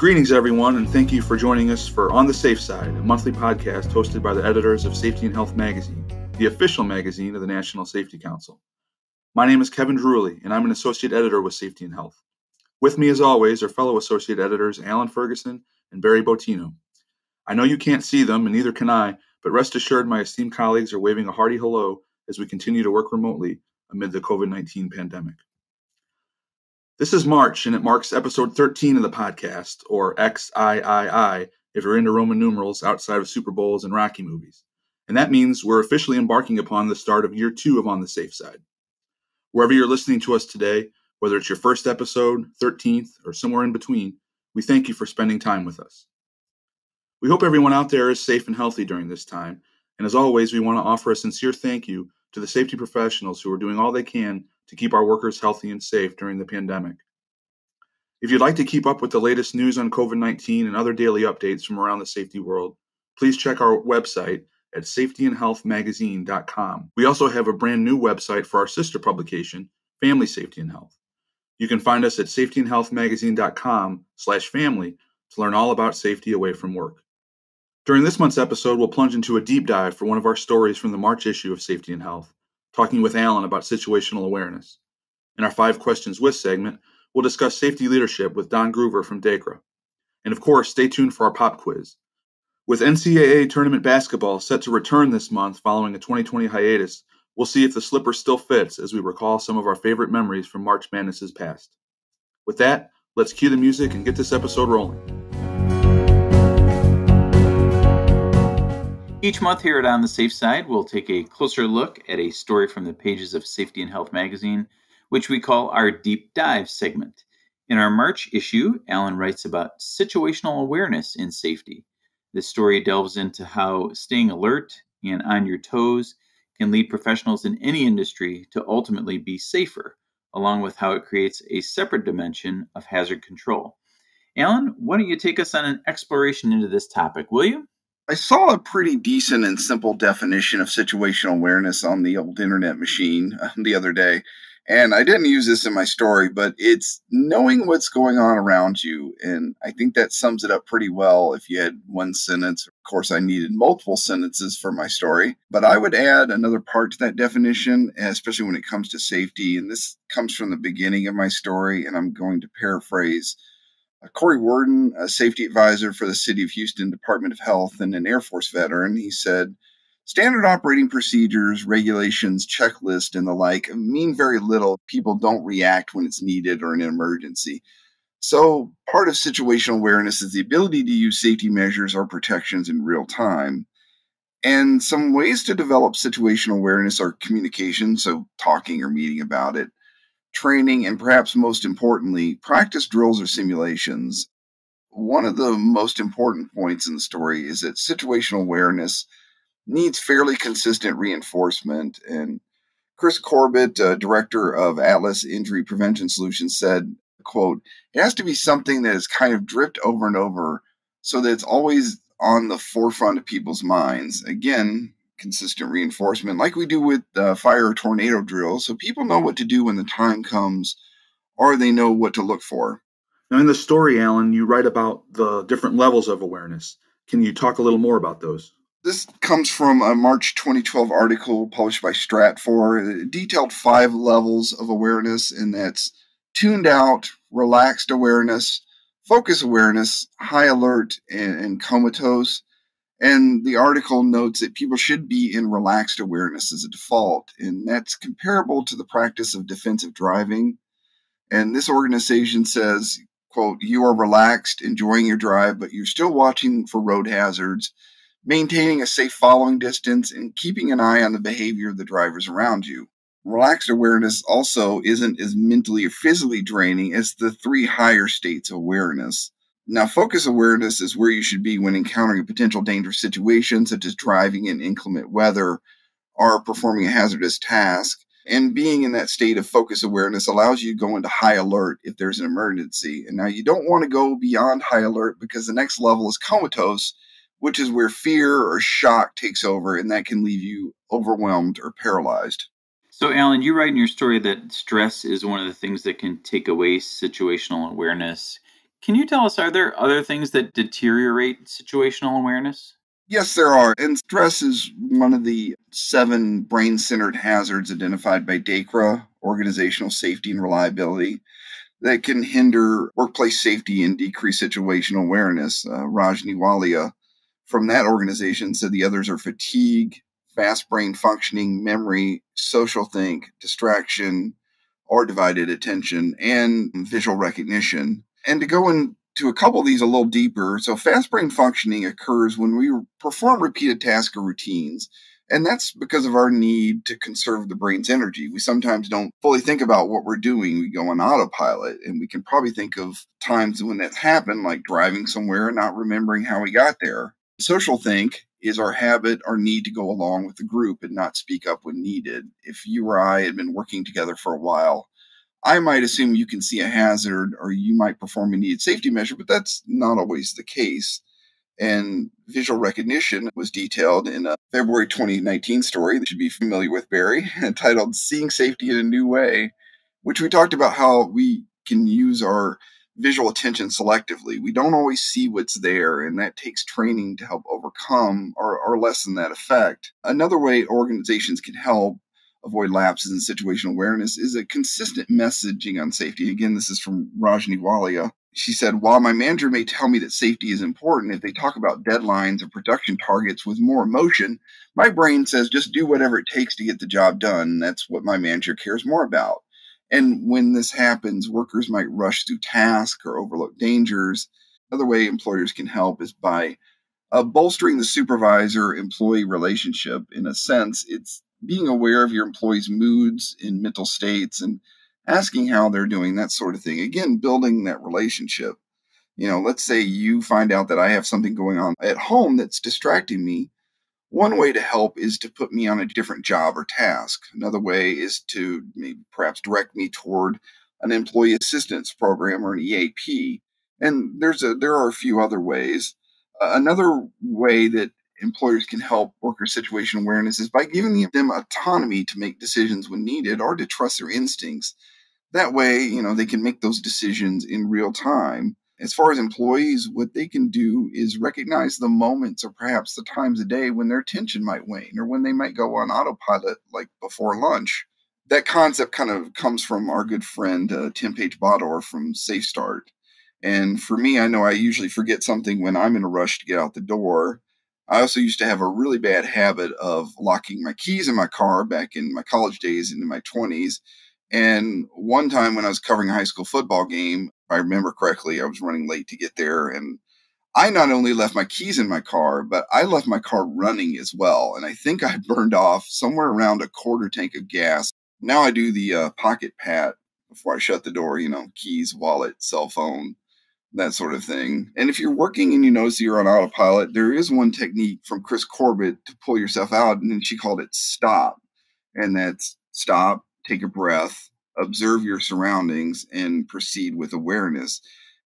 Greetings, everyone, and thank you for joining us for On the Safe Side, a monthly podcast hosted by the editors of Safety and Health magazine, the official magazine of the National Safety Council. My name is Kevin Drewley, and I'm an associate editor with Safety and Health. With me, as always, are fellow associate editors Alan Ferguson and Barry Botino. I know you can't see them, and neither can I, but rest assured my esteemed colleagues are waving a hearty hello as we continue to work remotely amid the COVID-19 pandemic. This is March, and it marks episode 13 of the podcast, or XIII, if you're into Roman numerals outside of Super Bowls and Rocky movies. And that means we're officially embarking upon the start of year 2 of On the Safe Side. Wherever you're listening to us today, whether it's your first episode, 13th, or somewhere in between, we thank you for spending time with us. We hope everyone out there is safe and healthy during this time, and as always, we want to offer a sincere thank you to the safety professionals who are doing all they can to keep our workers healthy and safe during the pandemic. If you'd like to keep up with the latest news on COVID-19 and other daily updates from around the safety world, please check our website at safetyandhealthmagazine.com. We also have a brand new website for our sister publication, Family Safety and Health. You can find us at safetyandhealthmagazine.com/family to learn all about safety away from work. During this month's episode, we'll plunge into a deep dive for one of our stories from the March issue of Safety and Health, talking with Alan about situational awareness. In our 5 Questions With segment, we'll discuss safety leadership with Don Groover from DEKRA. And of course, stay tuned for our pop quiz. With NCAA tournament basketball set to return this month following a 2020 hiatus, we'll see if the slipper still fits as we recall some of our favorite memories from March Madness's past. With that, let's cue the music and get this episode rolling. Each month here at On the Safe Side, we'll take a closer look at a story from the pages of Safety and Health magazine, which we call our Deep Dive segment. In our March issue, Alan writes about situational awareness in safety. This story delves into how staying alert and on your toes can lead professionals in any industry to ultimately be safer, along with how it creates a separate dimension of hazard control. Alan, why don't you take us on an exploration into this topic, will you? I saw a pretty decent and simple definition of situational awareness on the old internet machine the other day. And I didn't use this in my story, but it's knowing what's going on around you. And I think that sums it up pretty well if you had one sentence. Of course, I needed multiple sentences for my story, but I would add another part to that definition, especially when it comes to safety. And this comes from the beginning of my story, and I'm going to paraphrase. Corey Worden, a safety advisor for the City of Houston Department of Health and an Air Force veteran, he said, "Standard operating procedures, regulations, checklists, and the like mean very little if people don't react when it's needed or in an emergency. So part of situational awareness is the ability to use safety measures or protections in real time. And some ways to develop situational awareness are communication, so talking or meeting about it, training, and perhaps most importantly, practice drills or simulations." One of the most important points in the story is that situational awareness needs fairly consistent reinforcement. And Chris Corbett, director of Atlas Injury Prevention Solutions, said, quote, "It has to be something that is kind of dripped over and over so that it's always on the forefront of people's minds." Again, consistent reinforcement like we do with fire or tornado drills, so people know what to do when the time comes or they know what to look for. Now, in the story, Alan, you write about the different levels of awareness. Can you talk a little more about those? This comes from a March 2012 article published by Stratfor. It detailed 5 levels of awareness, and that's tuned out, relaxed awareness, focus awareness, high alert, and comatose. And the article notes that people should be in relaxed awareness as a default, and that's comparable to the practice of defensive driving. And this organization says, quote, "You are relaxed, enjoying your drive, but you're still watching for road hazards, maintaining a safe following distance, and keeping an eye on the behavior of the drivers around you." Relaxed awareness also isn't as mentally or physically draining as the 3 higher states of awareness. Now, focus awareness is where you should be when encountering a potential dangerous situation, such as driving in inclement weather or performing a hazardous task. And being in that state of focus awareness allows you to go into high alert if there's an emergency. And now you don't want to go beyond high alert because the next level is comatose, which is where fear or shock takes over, and that can leave you overwhelmed or paralyzed. So, Alan, you write in your story that stress is one of the things that can take away situational awareness. Can you tell us, are there other things that deteriorate situational awareness? Yes, there are. And stress is one of the 7 brain centered hazards identified by DEKRA, Organizational Safety and Reliability, that can hinder workplace safety and decrease situational awareness. Rajni Walia from that organization said the others are fatigue, fast brain functioning, memory, social think, distraction, or divided attention, and visual recognition. And to go into a couple of these a little deeper, so fast brain functioning occurs when we perform repeated tasks or routines. And that's because of our need to conserve the brain's energy. We sometimes don't fully think about what we're doing. We go on autopilot, and we can probably think of times when that's happened, like driving somewhere and not remembering how we got there. Social think is our habit, our need to go along with the group and not speak up when needed. If you or I had been working together for a while, I might assume you can see a hazard or you might perform a needed safety measure, but that's not always the case. And visual recognition was detailed in a February 2019 story that you should be familiar with, Barry, entitled Seeing Safety in a New Way, which we talked about how we can use our visual attention selectively. We don't always see what's there, and that takes training to help overcome or lessen that effect. Another way organizations can help avoid lapses in situational awareness is a consistent messaging on safety. Again, this is from Rajni Walia. She said, while my manager may tell me that safety is important, if they talk about deadlines or production targets with more emotion, my brain says just do whatever it takes to get the job done. That's what my manager cares more about. And when this happens, workers might rush through tasks or overlook dangers. Another way employers can help is by bolstering the supervisor-employee relationship. In a sense, it's being aware of your employees' moods and mental states and asking how they're doing, that sort of thing. Again, building that relationship. Let's say you find out that I have something going on at home that's distracting me. One way to help is to put me on a different job or task. Another way is to maybe perhaps direct me toward an employee assistance program or an EAP. And there are a few other ways. Another way that employers can help workers' situation awareness is by giving them autonomy to make decisions when needed or to trust their instincts. That way, they can make those decisions in real time. As far as employees, what they can do is recognize the moments or perhaps the times of day when their attention might wane or when they might go on autopilot, like before lunch. That concept kind of comes from our good friend, Tim Page Bodor from Safe Start. And for me, I know I usually forget something when I'm in a rush to get out the door. I also used to have a really bad habit of locking my keys in my car back in my college days and in my 20s. And one time when I was covering a high school football game, if I remember correctly, I was running late to get there. And I not only left my keys in my car, but I left my car running as well. And I think I burned off somewhere around a quarter tank of gas. Now I do the pocket pat before I shut the door, keys, wallet, cell phone, that sort of thing. And if you're working and you notice you're on autopilot, there is one technique from Chris Corbett to pull yourself out, and she called it stop. And that's stop, take a breath, observe your surroundings, and proceed with awareness.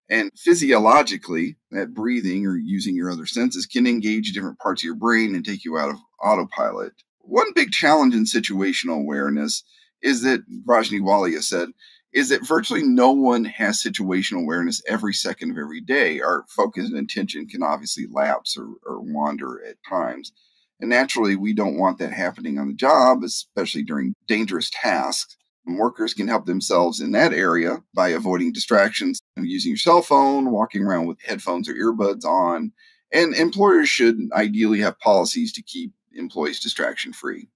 And physiologically, that breathing or using your other senses can engage different parts of your brain and take you out of autopilot. One big challenge in situational awareness is that, Rajni Walia said, is that virtually no one has situational awareness every second of every day. Our focus and attention can obviously lapse or wander at times. And naturally, we don't want that happening on the job, especially during dangerous tasks. And workers can help themselves in that area by avoiding distractions, using your cell phone, walking around with headphones or earbuds on. And employers should ideally have policies to keep employees distraction free.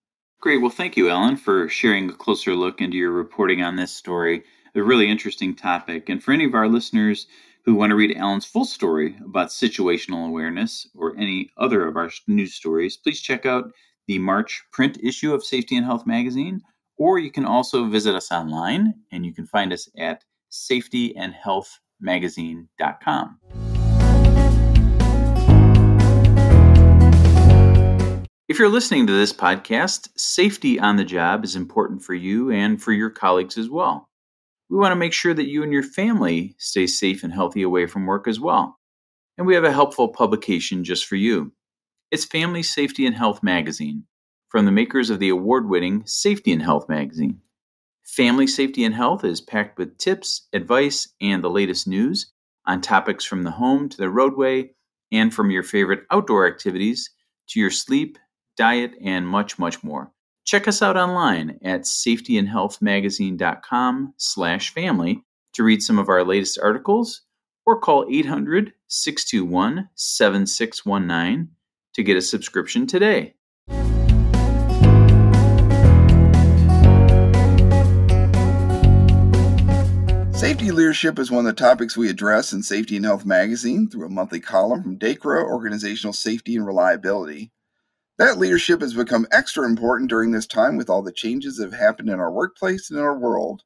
Great. Well, thank you, Alan, for sharing a closer look into your reporting on this story. A really interesting topic. And for any of our listeners who want to read Alan's full story about situational awareness or any other of our news stories, please check out the March print issue of Safety and Health magazine, or you can also visit us online, and you can find us at safetyandhealthmagazine.com. If you're listening to this podcast, safety on the job is important for you and for your colleagues as well. We want to make sure that you and your family stay safe and healthy away from work as well. And we have a helpful publication just for you. It's Family Safety and Health magazine from the makers of the award-winning Safety and Health magazine. Family Safety and Health is packed with tips, advice, and the latest news on topics from the home to the roadway and from your favorite outdoor activities to your sleep, diet, and much, much more. Check us out online at safetyandhealthmagazine.com/family to read some of our latest articles, or call 800-621-7619 to get a subscription today. Safety leadership is one of the topics we address in Safety and Health magazine through a monthly column from DEKRA, Organizational Safety and Reliability. That leadership has become extra important during this time with all the changes that have happened in our workplace and in our world.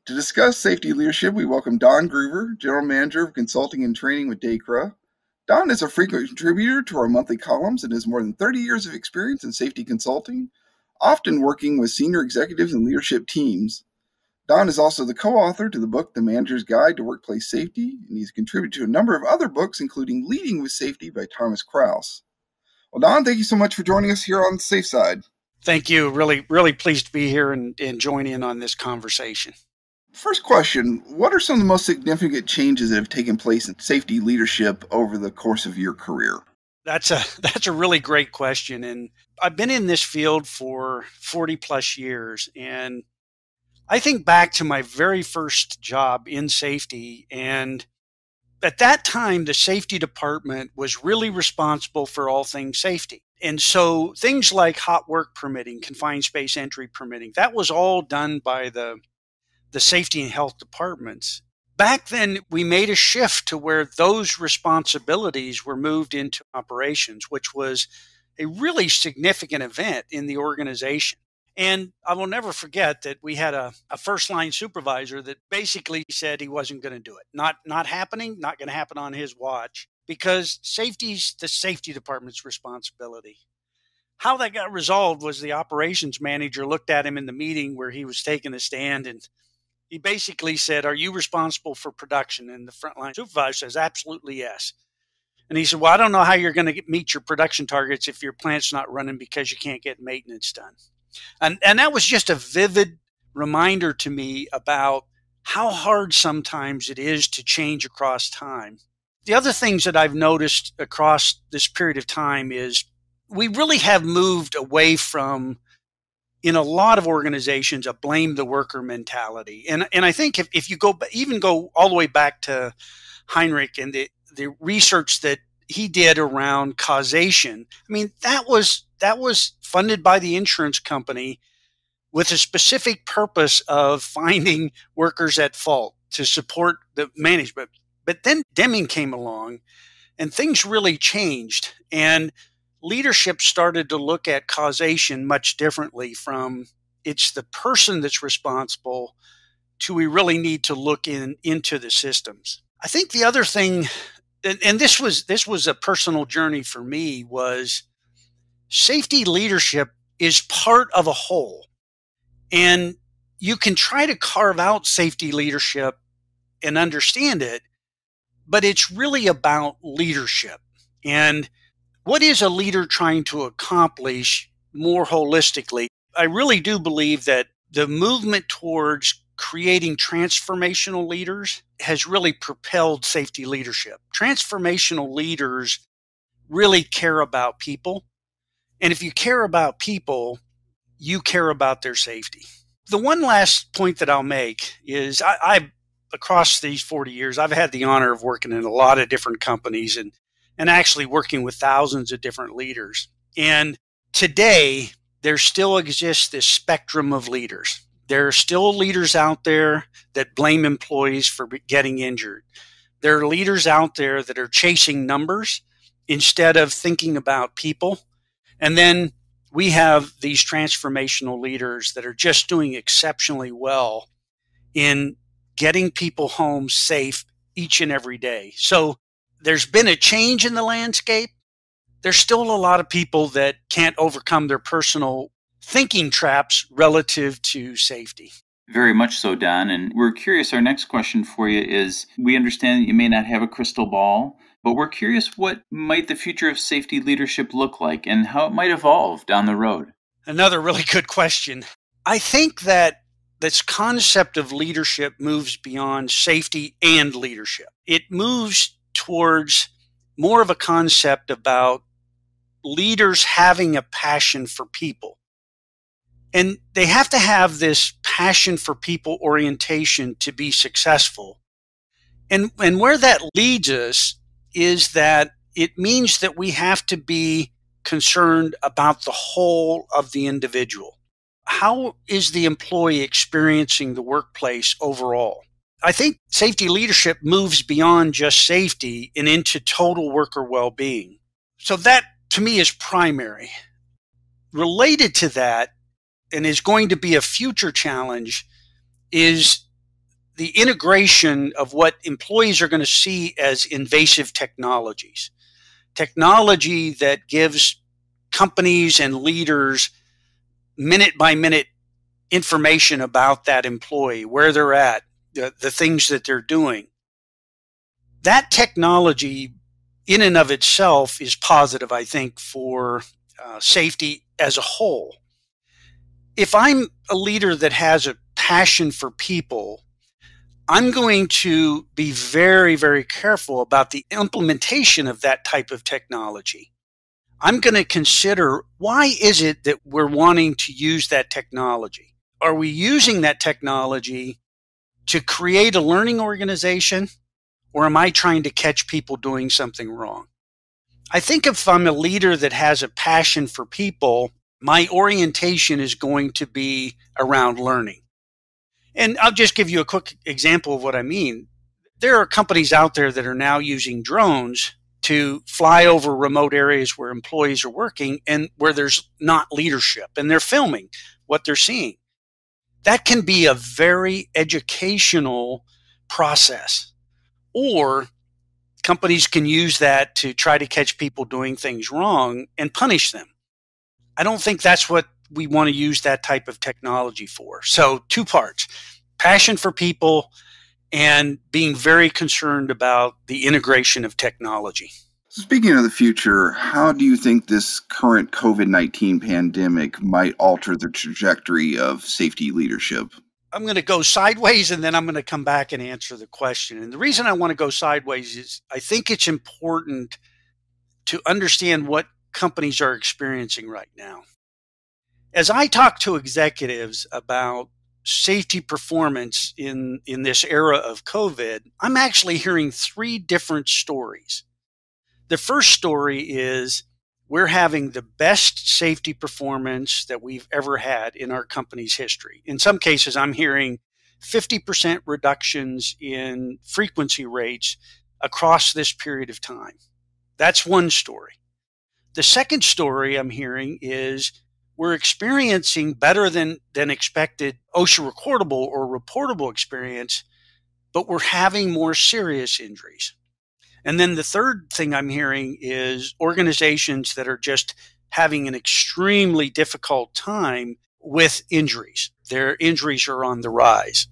To discuss safety leadership, we welcome Don Groover, General Manager of Consulting and Training with DEKRA. Don is a frequent contributor to our monthly columns and has more than 30 years of experience in safety consulting, often working with senior executives and leadership teams. Don is also the co-author to the book, The Manager's Guide to Workplace Safety, and he's contributed to a number of other books, including Leading with Safety by Thomas Krause. Well, Don, thank you so much for joining us here on the Safe Side. Thank you. Really pleased to be here and join in on this conversation. First question, what are some of the most significant changes that have taken place in safety leadership over the course of your career? That's a really great question. And I've been in this field for 40 plus years. And I think back to my very first job in safety, and at that time, the safety department was really responsible for all things safety. And so things like hot work permitting, confined space entry permitting, that was all done by the safety and health departments. Back then, we made a shift to where those responsibilities were moved into operations, which was a really significant event in the organization. And I will never forget that we had a first-line supervisor that basically said he wasn't going to do it. Not happening, not going to happen on his watch, because safety's the safety department's responsibility. How that got resolved was the operations manager looked at him in the meeting where he was taking a stand, and he basically said, "Are you responsible for production?" And the frontline supervisor says, "Absolutely, yes." And he said, "Well, I don't know how you're going to meet your production targets if your plant's not running because you can't get maintenance done." And that was just a vivid reminder to me about how hard sometimes it is to change across time. The other things that I've noticed across this period of time is we really have moved away from, in a lot of organizations, a blame the worker mentality. And I think if you go all the way back to Heinrich and the research that he did around causation, I mean, that was funded by the insurance company with a specific purpose of finding workers at fault to support the management. But then Deming came along and things really changed, and leadership started to look at causation much differently from it's the person that's responsible to we really need to look into the systems. I think the other thing, and this was a personal journey for me, was safety leadership is part of a whole. And you can try to carve out safety leadership and understand it, but it's really about leadership. And what is a leader trying to accomplish more holistically? I really do believe that the movement towards creating transformational leaders has really propelled safety leadership. Transformational leaders really care about people. And if you care about people, you care about their safety. The one last point that I'll make is I've across these 40 years, I've had the honor of working in a lot of different companies and actually working with thousands of different leaders. And today, there still exists this spectrum of leaders. There are still leaders out there that blame employees for getting injured. There are leaders out there that are chasing numbers instead of thinking about people. And then we have these transformational leaders that are just doing exceptionally well in getting people home safe each and every day. So there's been a change in the landscape. There's still a lot of people that can't overcome their personal thinking traps relative to safety. Very much so, Don. And we're curious, our next question for you is, we understand that you may not have a crystal ball, but we're curious, what might the future of safety leadership look like and how it might evolve down the road? Another really good question. I think that this concept of leadership moves beyond safety and leadership. It moves towards more of a concept about leaders having a passion for people. And they have to have this passion for people orientation to be successful. And where that leads us is that it means that we have to be concerned about the whole of the individual. How is the employee experiencing the workplace overall? I think safety leadership moves beyond just safety and into total worker well-being. So that, to me, is primary. Related to that, and is going to be a future challenge, is the integration of what employees are going to see as invasive technologies. Technology that gives companies and leaders minute-by-minute information about that employee, where they're at, the things that they're doing. That technology in and of itself is positive, I think, for safety as a whole. If I'm a leader that has a passion for people, I'm going to be very, very careful about the implementation of that type of technology. I'm going to consider, why is it that we're wanting to use that technology? Are we using that technology to create a learning organization, or am I trying to catch people doing something wrong? I think if I'm a leader that has a passion for people, my orientation is going to be around learning. And I'll just give you a quick example of what I mean. There are companies out there that are now using drones to fly over remote areas where employees are working and where there's not leadership, and they're filming what they're seeing. That can be a very educational process. Or companies can use that to try to catch people doing things wrong and punish them. I don't think that's what we want to use that type of technology for. So 2 parts: passion for people and being very concerned about the integration of technology. Speaking of the future, how do you think this current COVID-19 pandemic might alter the trajectory of safety leadership? I'm going to go sideways, and then I'm going to come back and answer the question. And the reason I want to go sideways is I think it's important to understand what companies are experiencing right now. As I talk to executives about safety performance in this era of COVID, I'm actually hearing 3 different stories. The first story is, we're having the best safety performance that we've ever had in our company's history. In some cases, I'm hearing 50% reductions in frequency rates across this period of time. That's one story. The second story I'm hearing is, we're experiencing better than expected OSHA recordable or reportable experience, but we're having more serious injuries. And then the third thing I'm hearing is organizations that are just having an extremely difficult time with injuries. Their injuries are on the rise.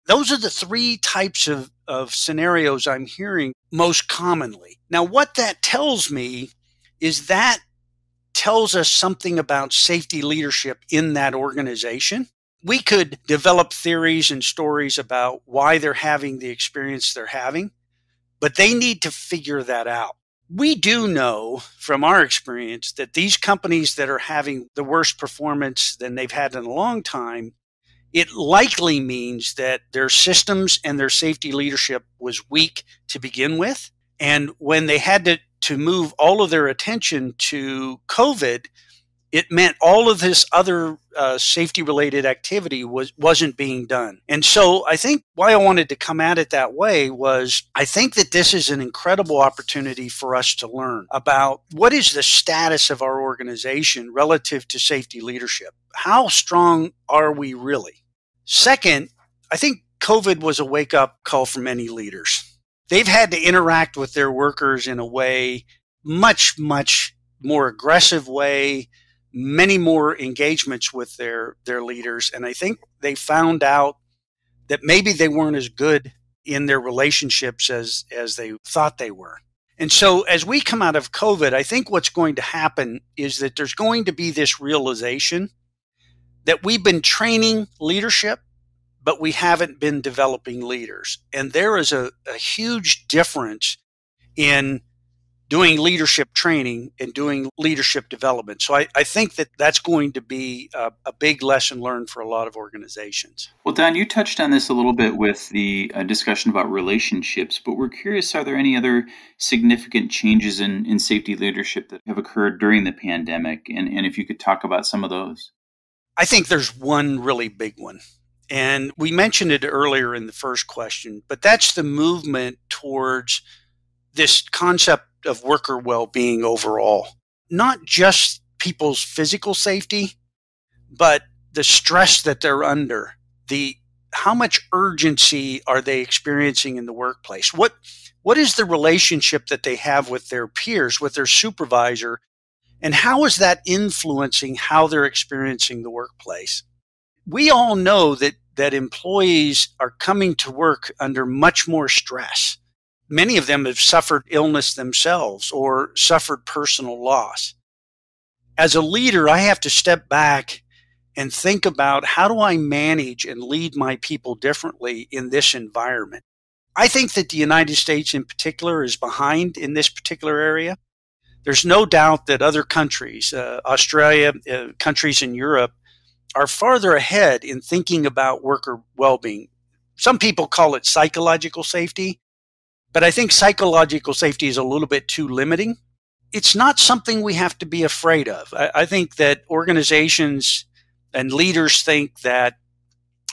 Those are the 3 types of scenarios I'm hearing most commonly. Now, what that tells me is that tells us something about safety leadership in that organization. We could develop theories and stories about why they're having the experience they're having, but they need to figure that out. We do know from our experience that these companies that are having the worst performance than they've had in a long time, it likely means that their systems and their safety leadership was weak to begin with. And when they had to move all of their attention to COVID, it meant all of this other safety-related activity wasn't being done. And so I think why I wanted to come at it that way was, I think that this is an incredible opportunity for us to learn about what is the status of our organization relative to safety leadership. How strong are we really? Second, I think COVID was a wake-up call for many leaders. They've had to interact with their workers in a way, much, much more aggressive way, many more engagements with their leaders. And I think they found out that maybe they weren't as good in their relationships as they thought they were. And so as we come out of COVID, I think what's going to happen is that there's going to be this realization that we've been training leadership but we haven't been developing leaders. And there is a huge difference in doing leadership training and doing leadership development. So I think that that's going to be a big lesson learned for a lot of organizations. Well, Don, you touched on this a little bit with the discussion about relationships, but we're curious, are there any other significant changes in safety leadership that have occurred during the pandemic? And if you could talk about some of those. I think there's one really big one. And we mentioned it earlier in the first question, but that's the movement towards this concept of worker well-being overall. Not just people's physical safety, but the stress that they're under, how much urgency are they experiencing in the workplace? What is the relationship that they have with their peers, with their supervisor, and how is that influencing how they're experiencing the workplace? We all know that employees are coming to work under much more stress. Many of them have suffered illness themselves or suffered personal loss. As a leader, I have to step back and think about how do I manage and lead my people differently in this environment. I think that the United States in particular is behind in this particular area. There's no doubt that other countries, Australia, countries in Europe, are farther ahead in thinking about worker well-being. Some people call it psychological safety, but I think psychological safety is a little bit too limiting. It's not something we have to be afraid of. I think that organizations and leaders think that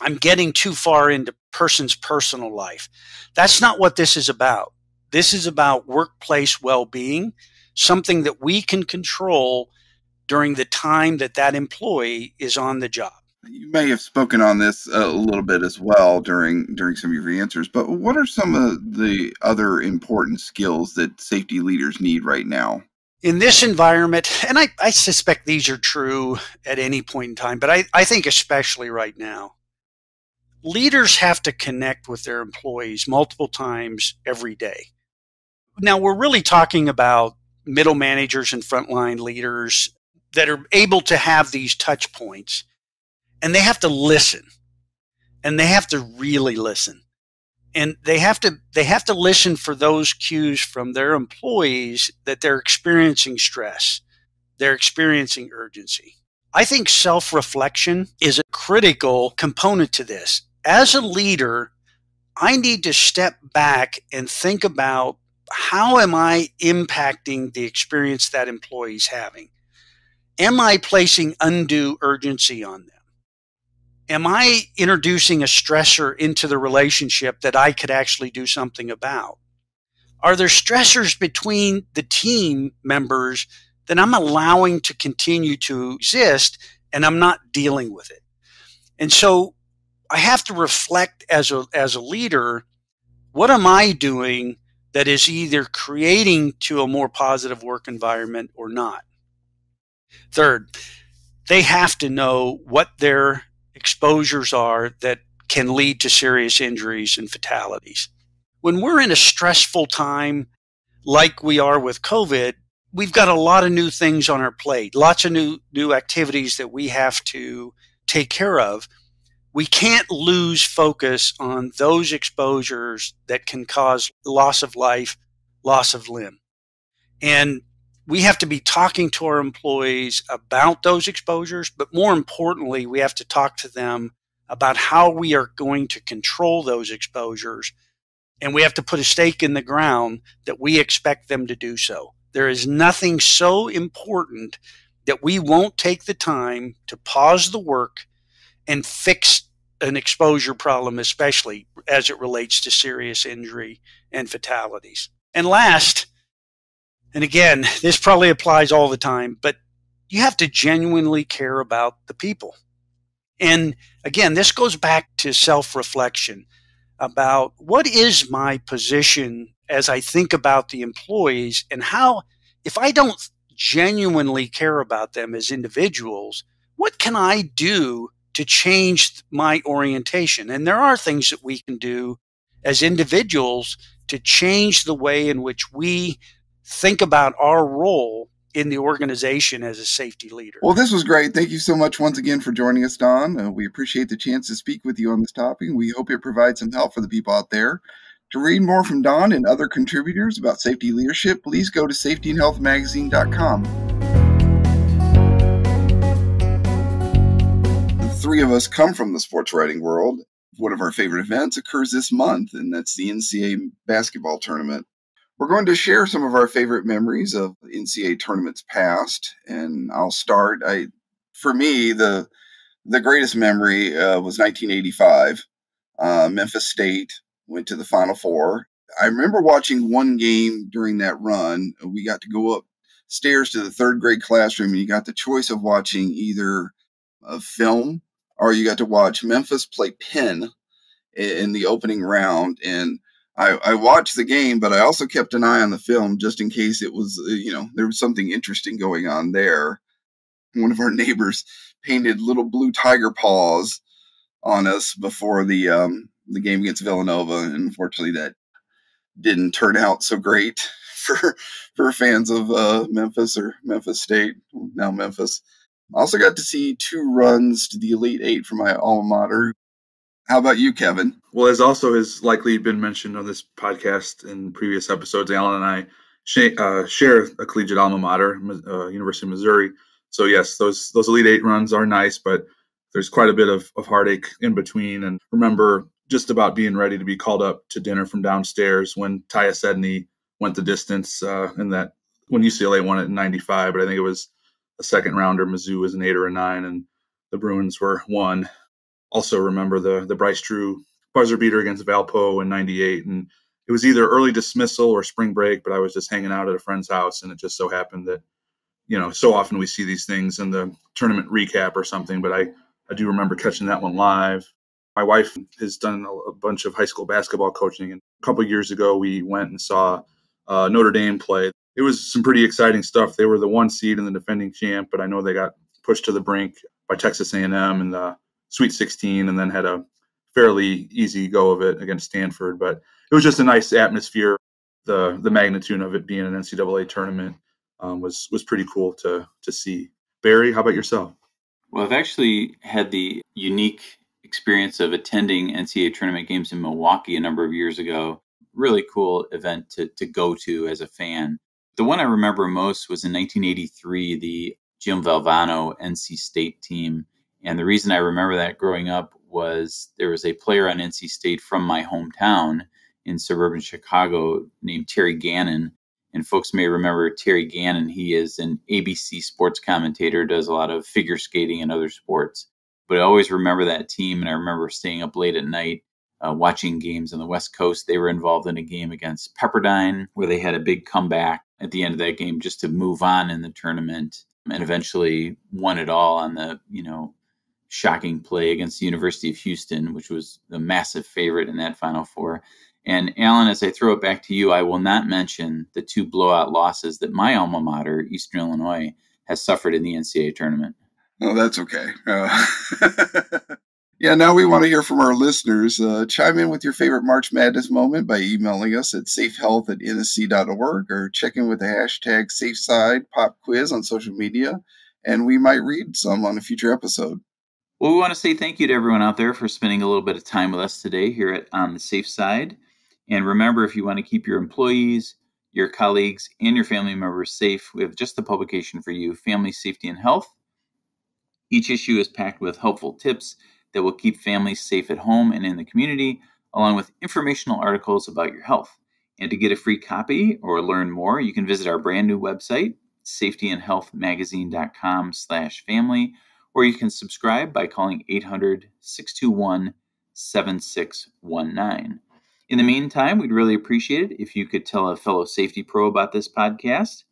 I'm getting too far into person's personal life. That's not what this is about. This is about workplace well-being, something that we can control during the time that employee is on the job. You may have spoken on this a little bit as well during some of your answers, but what are some of the other important skills that safety leaders need right now? In this environment, and I suspect these are true at any point in time, but I think especially right now, leaders have to connect with their employees multiple times every day. Now, we're really talking about middle managers and frontline leaders that are able to have these touch points, and they have to listen, and they have to really listen, and they have to listen for those cues from their employees that they're experiencing stress, they're experiencing urgency. I think self-reflection is a critical component to this. As a leader, I need to step back and think about how am I impacting the experience that employee's having? Am I placing undue urgency on them? Am I introducing a stressor into the relationship that I could actually do something about? Are there stressors between the team members that I'm allowing to continue to exist and I'm not dealing with it? And so I have to reflect as a leader, what am I doing that is either creating to a more positive work environment or not? Third, they have to know what their exposures are that can lead to serious injuries and fatalities. When we're in a stressful time like we are with COVID, we've got a lot of new things on our plate, lots of new activities that we have to take care of. We can't lose focus on those exposures that can cause loss of life, loss of limb. And we have to be talking to our employees about those exposures, but more importantly, we have to talk to them about how we are going to control those exposures. And we have to put a stake in the ground that we expect them to do so. There is nothing so important that we won't take the time to pause the work and fix an exposure problem, especially as it relates to serious injury and fatalities. And last, and again, this probably applies all the time, but you have to genuinely care about the people. And again, this goes back to self-reflection about what is my position as I think about the employees and how, if I don't genuinely care about them as individuals, what can I do to change my orientation? And there are things that we can do as individuals to change the way in which we think about our role in the organization as a safety leader. Well, this was great. Thank you so much once again for joining us, Don. We appreciate the chance to speak with you on this topic. We hope it provides some help for the people out there. To read more from Don and other contributors about safety leadership, please go to safetyandhealthmagazine.com. The three of us come from the sports writing world. One of our favorite events occurs this month, and that's the NCAA basketball tournament. We're going to share some of our favorite memories of NCAA tournaments past, and I'll start. For me, the greatest memory was 1985. Memphis State went to the Final Four. I remember watching one game during that run. We got to go upstairs to the third grade classroom, and you got the choice of watching either a film or you got to watch Memphis play Penn in the opening round. And I watched the game, but I also kept an eye on the film just in case it was, there was something interesting going on there. One of our neighbors painted little blue tiger paws on us before the game against Villanova. And unfortunately, that didn't turn out so great for fans of Memphis or Memphis State, now Memphis. I also got to see 2 runs to the Elite Eight for my alma mater. How about you, Kevin? Well, as also has likely been mentioned on this podcast in previous episodes, Alan and I share a collegiate alma mater, University of Missouri. So yes, those Elite Eight runs are nice, but there's quite a bit of heartache in between. And remember just about being ready to be called up to dinner from downstairs when Tyus Edney went the distance in that when UCLA won it in 95, but I think it was a second rounder. Mizzou was an 8 or a 9, and the Bruins were 1. Also remember the Bryce Drew buzzer beater against Valpo in 98. And it was either early dismissal or spring break, but I was just hanging out at a friend's house. And it just so happened that, so often we see these things in the tournament recap or something, but I do remember catching that one live. My wife has done a bunch of high school basketball coaching. And a couple of years ago, we went and saw Notre Dame play. It was some pretty exciting stuff. They were the 1 seed and the defending champ, but I know they got pushed to the brink by Texas A&M in the Sweet 16 and then had a fairly easy go of it against Stanford. But it was just a nice atmosphere. The magnitude of it being an NCAA tournament was pretty cool to see. Barry, how about yourself? Well, I've actually had the unique experience of attending NCAA tournament games in Milwaukee a number of years ago. Really cool event to go to as a fan. The one I remember most was in 1983, the Jim Valvano NC State team. And the reason I remember that growing up was there was a player on NC State from my hometown in suburban Chicago named Terry Gannon. And folks may remember Terry Gannon. He is an ABC sports commentator, does a lot of figure skating and other sports. But I always remember that team, and I remember staying up late at night watching games on the West Coast. They were involved in a game against Pepperdine where they had a big comeback at the end of that game just to move on in the tournament, and eventually won it all on the, shocking play against the University of Houston, which was the massive favorite in that Final Four. And Alan, as I throw it back to you, I will not mention the 2 blowout losses that my alma mater, Eastern Illinois, has suffered in the NCAA tournament. Oh, that's okay. Yeah, now we want to hear from our listeners. Chime in with your favorite March Madness moment by emailing us at safehealth@nsc.org or check in with the hashtag SafeSide Pop Quiz on social media, and we might read some on a future episode. Well, we want to say thank you to everyone out there for spending a little bit of time with us today here at On the Safe Side. And remember, if you want to keep your employees, your colleagues, and your family members safe, we have just the publication for you, Family Safety and Health. Each issue is packed with helpful tips that will keep families safe at home and in the community, along with informational articles about your health. And to get a free copy or learn more, you can visit our brand new website, safetyandhealthmagazine.com/family, or you can subscribe by calling 800-621-7619. In the meantime, we'd really appreciate it if you could tell a fellow safety pro about this podcast.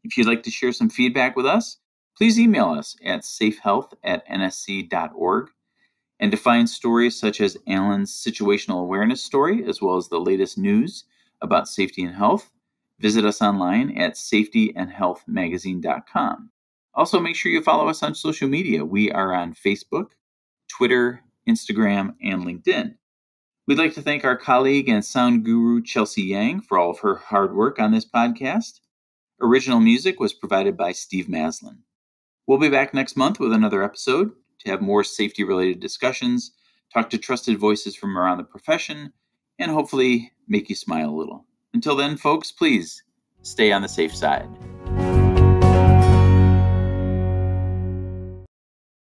If you'd like to share some feedback with us, please email us at safehealth@nsc.org. And to find stories such as Alan's situational awareness story, as well as the latest news about safety and health, visit us online at safetyandhealthmagazine.com. Also, make sure you follow us on social media. We are on Facebook, Twitter, Instagram, and LinkedIn. We'd like to thank our colleague and sound guru, Chelsea Yang, for all of her hard work on this podcast. Original music was provided by Steve Maslin. We'll be back next month with another episode to have more safety-related discussions, talk to trusted voices from around the profession, and hopefully make you smile a little. Until then, folks, please stay on the safe side.